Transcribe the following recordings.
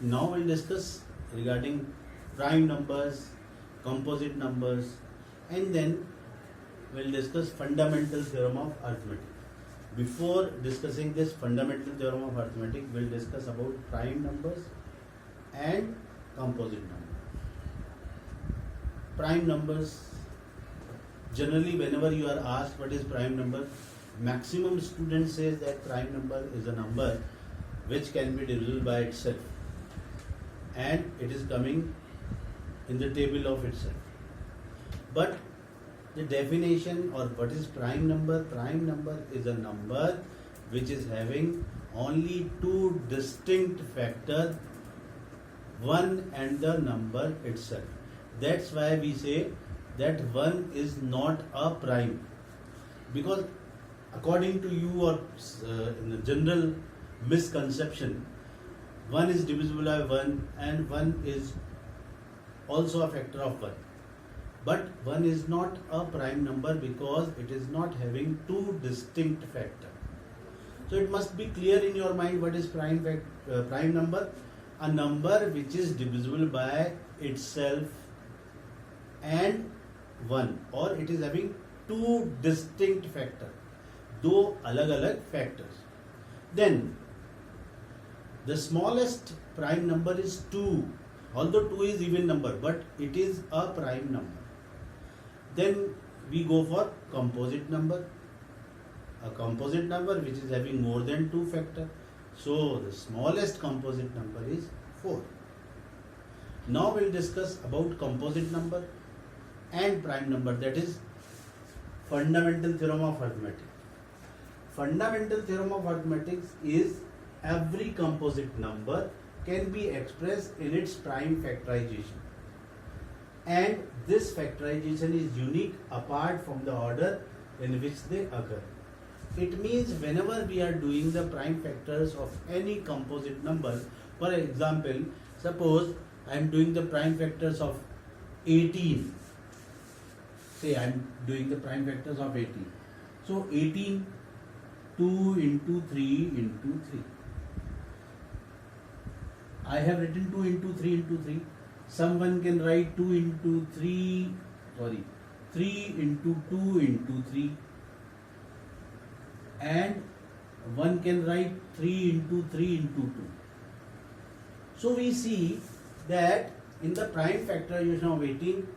Now we'll discuss regarding prime numbers, composite numbers, and then we'll discuss fundamental theorem of arithmetic. Before discussing this fundamental theorem of arithmetic, we'll discuss about prime numbers and composite numbers. Prime numbers, generally whenever you are asked what is prime number, maximum student says that prime number is a number which can be divisible by itself, and it is coming in the table of itself. But the definition or what is prime number? Prime number is a number which is having only two distinct factors, one and the number itself. That's why we say that one is not a prime, because according to you or in the general misconception, one is divisible by one and one is also a factor of one. But one is not a prime number because it is not having two distinct factors. So it must be clear in your mind what is prime number. A number which is divisible by itself and one, or it is having two distinct factors, दो अलग-अलग factors. Then the smallest prime number is 2, although 2 is even number, but it is a prime number. Then we go for composite number, a composite number which is having more than 2 factors. So the smallest composite number is 4. Now we'll discuss about composite number and prime number, that is fundamental theorem of arithmetic. Fundamental theorem of arithmetic is every composite number can be expressed in its prime factorization, and this factorization is unique apart from the order in which they occur. It means whenever we are doing the prime factors of any composite number, for example, suppose I am doing the prime factors of 18. Say I am doing the prime factors of 18. So 18, 2 into 3 into 3. I have written 2 into 3 into 3. Someone can write 2 into 3 into 2 into 3. And one can write 3 into 3 into 2. So we see that in the prime factorization of 18,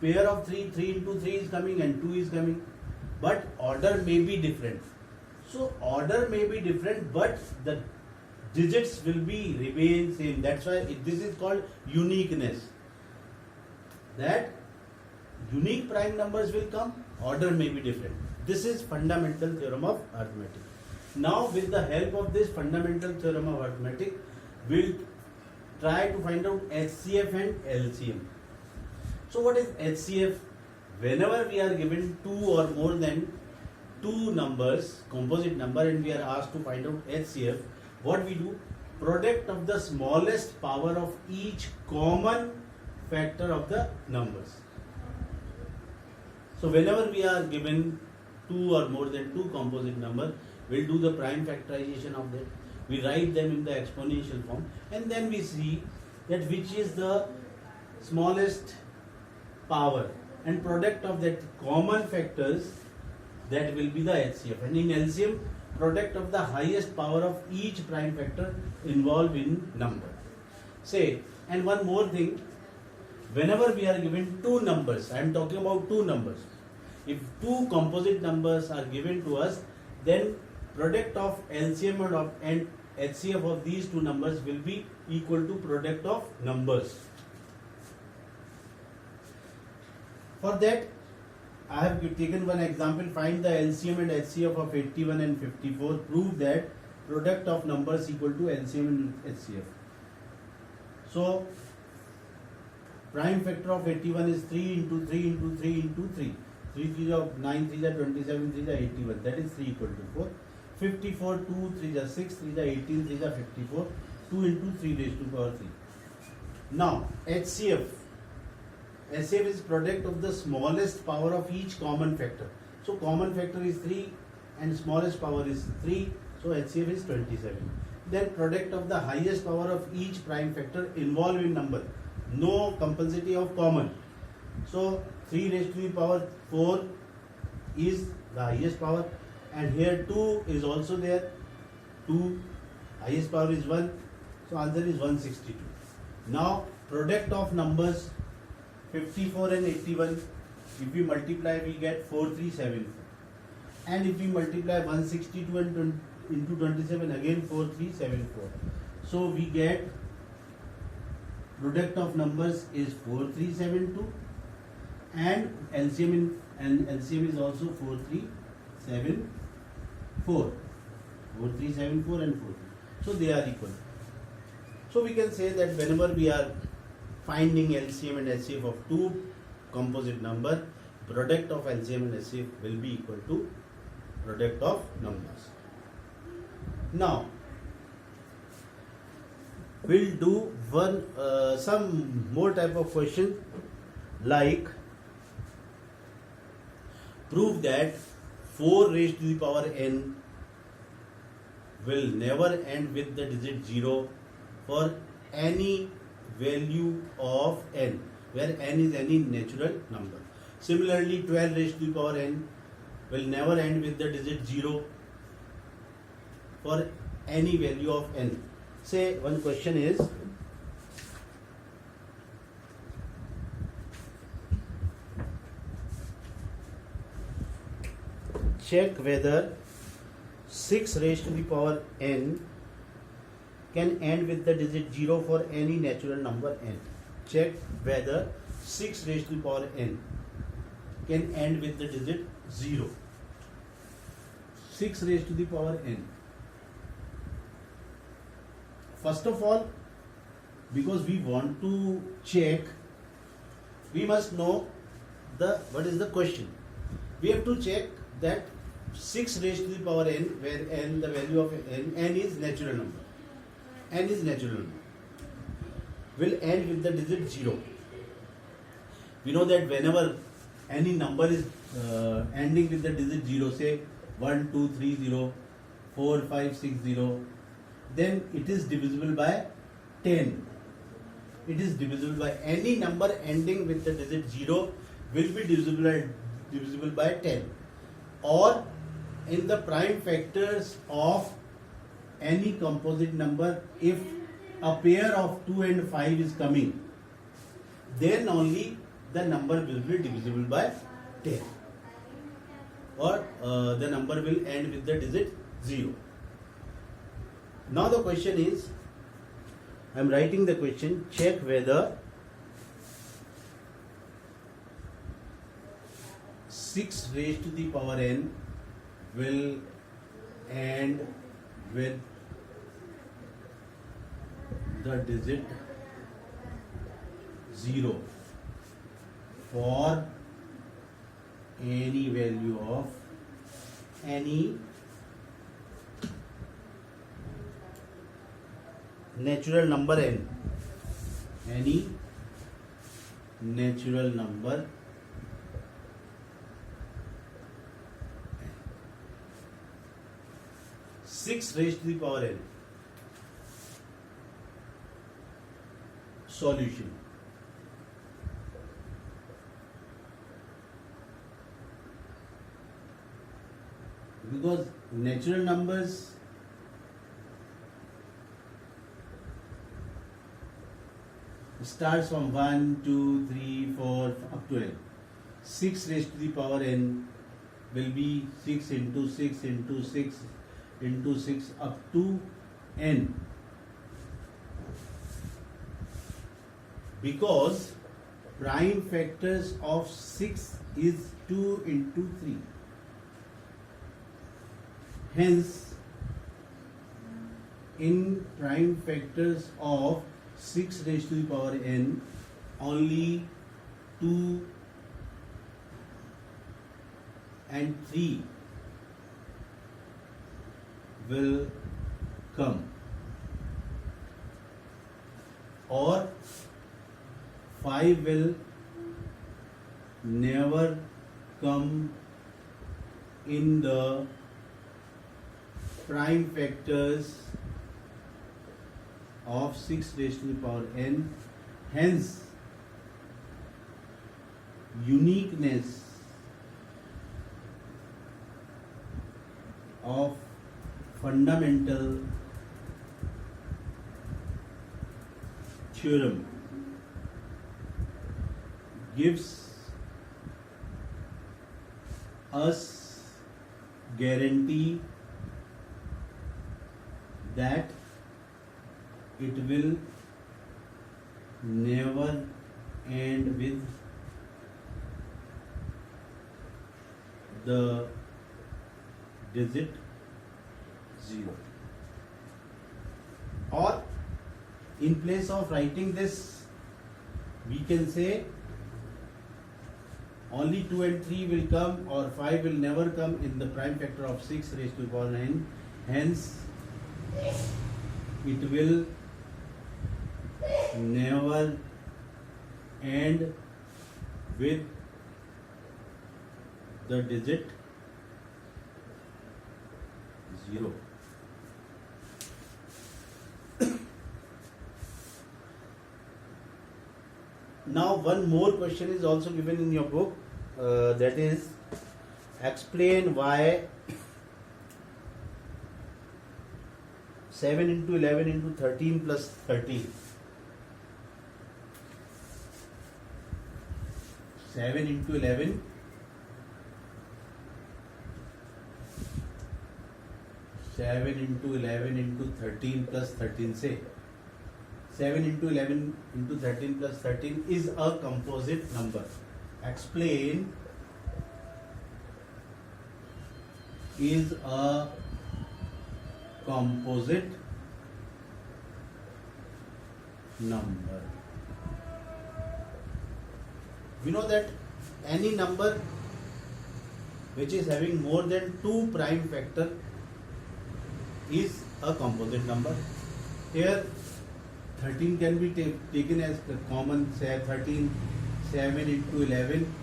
pair of 3 into 3 is coming and 2 is coming, but order may be different. So order may be different, but the digits will be remain same. That's why this is called uniqueness. That unique prime numbers will come, order may be different. This is fundamental theorem of arithmetic. Now with the help of this fundamental theorem of arithmetic, we'll try to find out HCF and LCM. So what is HCF? Whenever we are given two or more than two numbers, composite number, and we are asked to find out HCF, what we do? Product of the smallest power of each common factor of the numbers. So whenever we are given two or more than two composite number, we'll do the prime factorization of that. We write them in the exponential form, and then we see that which is the smallest power, and product of that common factors, that will be the HCF. And in LCM, product of the highest power of each prime factor involved in number. Say, and one more thing, whenever we are given two numbers, I am talking about two numbers. If two composite numbers are given to us, then product of LCM and HCF of these two numbers will be equal to product of numbers. For that, I have taken one example. Find the LCM and HCF of 81 and 54. Prove that product of numbers equal to LCM and HCF. So, prime factor of 81 is 3 into 3 into 3 into 3. 3 3 are 9, 3 are 27, 3 are 81. That is 3 equal to 4. 54, 2, 3 are 6, 3 are 18, 3 are 54. 2 into 3 raised to power 3. Now, HCF. HCF is product of the smallest power of each common factor. So common factor is 3 and smallest power is 3. So HCF is 27. Then product of the highest power of each prime factor involved in number. No compulsory of common. So 3 raised to the power 4 is the highest power, and here 2 is also there. 2 highest power is 1. So answer is 162. Now product of numbers 54 and 81. If we multiply, we get 4374. And if we multiply 162 and into 27, again 4374. So we get product of numbers is 4372, and LCM is also 4374. 4374 and 43. So they are equal. So we can say that whenever we are finding LCM and HCF of two composite number, product of LCM and HCF will be equal to product of numbers. Now we'll do some more type of question, like prove that 4 raised to the power n will never end with the digit 0 for any value of n, where n is any natural number. Similarly, 12 raised to the power n will never end with the digit 0 for any value of n. Say one question is, check whether 6 raised to the power n can end with the digit 0 for any natural number n. Check whether 6 raised to the power n can end with the digit 0. 6 raised to the power n. First of all, because we want to check, we must know what is the question. We have to check that 6 raised to the power n, where n, the value of n is natural number. N is natural number. Will end with the digit 0. We know that whenever any number is ending with the digit 0, say 1, 2, 3, 0, 4, 5, 6, 0, then it is divisible by 10. It is divisible by any number ending with the digit 0 will be divisible by 10. Or in the prime factors of any composite number, if a pair of 2 and 5 is coming, then only the number will be divisible by 10, or the number will end with the digit 0. Now the question is, I am writing the question, check whether 6 raised to the power n will end with the digit 0 for any value of any natural number n. Any natural number 6 raised to the power n. Solution. Because natural numbers starts from 1, 2, 3, 4 up to n. 6 raised to the power n will be 6 into 6 into 6 into 6 up to n. Because prime factors of 6 is 2 into 3. Hence, in prime factors of 6 raised to the power n, only 2 and 3 will come, or 5 will never come in the prime factors of 6 raised to the power n, hence uniqueness of fundamental theorem gives us guarantee that it will never end with the digit 0. Or in place of writing this, we can say only 2 and 3 will come, or 5 will never come in the prime factor of 6 raised to the power n. Hence, it will never end with the digit 0. Now, one more question is also given in your book, that is, explain why 7 into 11 into 13 plus 13. 7 into 11 into 13 plus 13, say 7 into 11 into 13 plus 13 is a composite number. Explain is a composite number. We know that any number which is having more than 2 prime factor is a composite number. Here 13 can be taken as the common, say 13, 7 into 11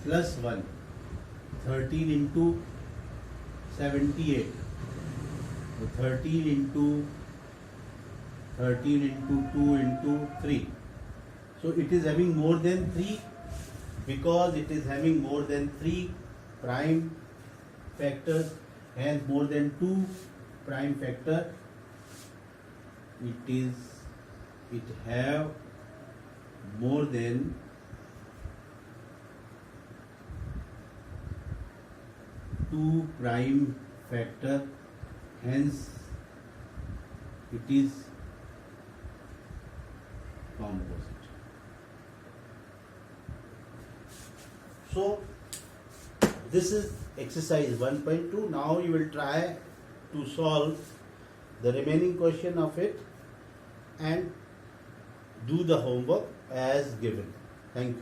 plus 1, 13 into 78, 13 into 2 into 3. So it is having more than 3, because it is having more than 3 prime factors and more than 2 prime factor. It have more than 2 prime factor, hence it is composite. So this is exercise 1.2. Now you will try to solve the remaining question of it and do the homework as given. Thank you.